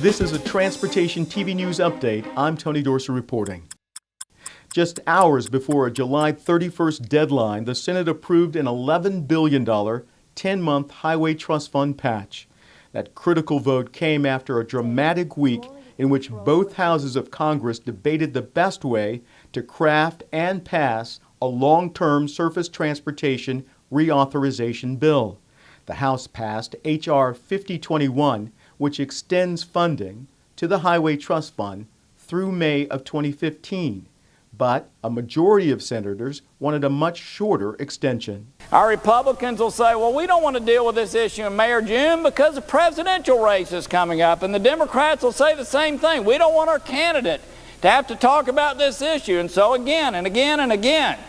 This is a Transportation TV News Update. I'm Tony Dorsey reporting. Just hours before a July 31st deadline, the Senate approved an $11 billion 10-month Highway Trust Fund patch. That critical vote came after a dramatic week in which both houses of Congress debated the best way to craft and pass a long-term surface transportation reauthorization bill. The House passed H.R. 5021, which extends funding to the Highway Trust Fund through May of 2015. But a majority of senators wanted a much shorter extension. Our Republicans will say, well, we don't want to deal with this issue in May or June because the presidential race is coming up. And the Democrats will say the same thing. We don't want our candidate to have to talk about this issue. And so again and again and again,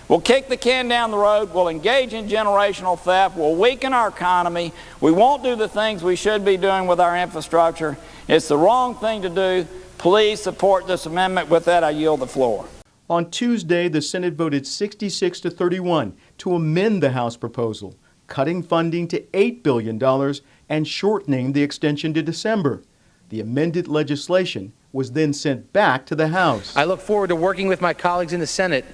we'll kick the can down the road. We'll engage in generational theft. We'll weaken our economy. We won't do the things we should be doing with our infrastructure. It's the wrong thing to do. Please support this amendment. With that, I yield the floor. On Tuesday, the Senate voted 66-31 to amend the House proposal, cutting funding to $8 billion and shortening the extension to December. The amended legislation was then sent back to the House. I look forward to working with my colleagues in the Senate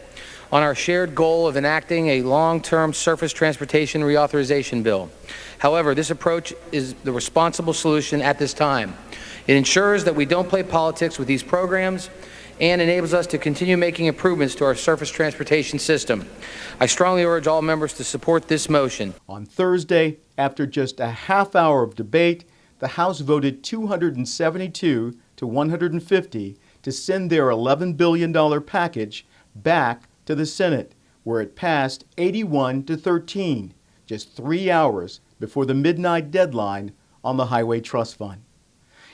on our shared goal of enacting a long-term surface transportation reauthorization bill. However, this approach is the responsible solution at this time. It ensures that we don't play politics with these programs and enables us to continue making improvements to our surface transportation system. I strongly urge all members to support this motion. On Thursday, after just a half hour of debate, the House voted 272 to 150 to send their $11 billion package back to the Senate, where it passed 81-13, just 3 hours before the midnight deadline on the Highway Trust Fund.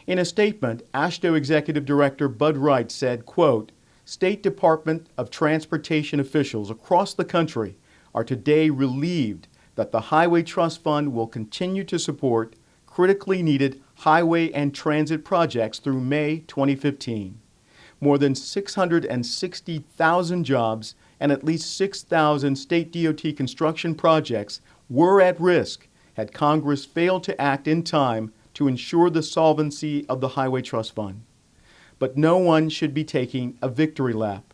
In a statement, AASHTO Executive Director Bud Wright said, quote, State Department of Transportation officials across the country are today relieved that the Highway Trust Fund will continue to support critically needed highway and transit projects through May 2015. More than 660,000 jobs and at least 6,000 state DOT construction projects were at risk had Congress failed to act in time to ensure the solvency of the Highway Trust Fund. But no one should be taking a victory lap.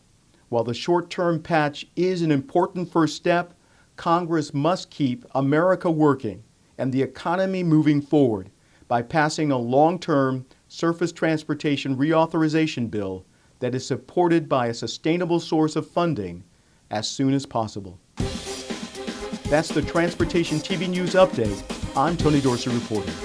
While the short-term patch is an important first step, Congress must keep America working and the economy moving forward by passing a long-term surface transportation reauthorization bill that is supported by a sustainable source of funding as soon as possible. That's the Transportation TV News Update. I'm Tony Dorsey reporting.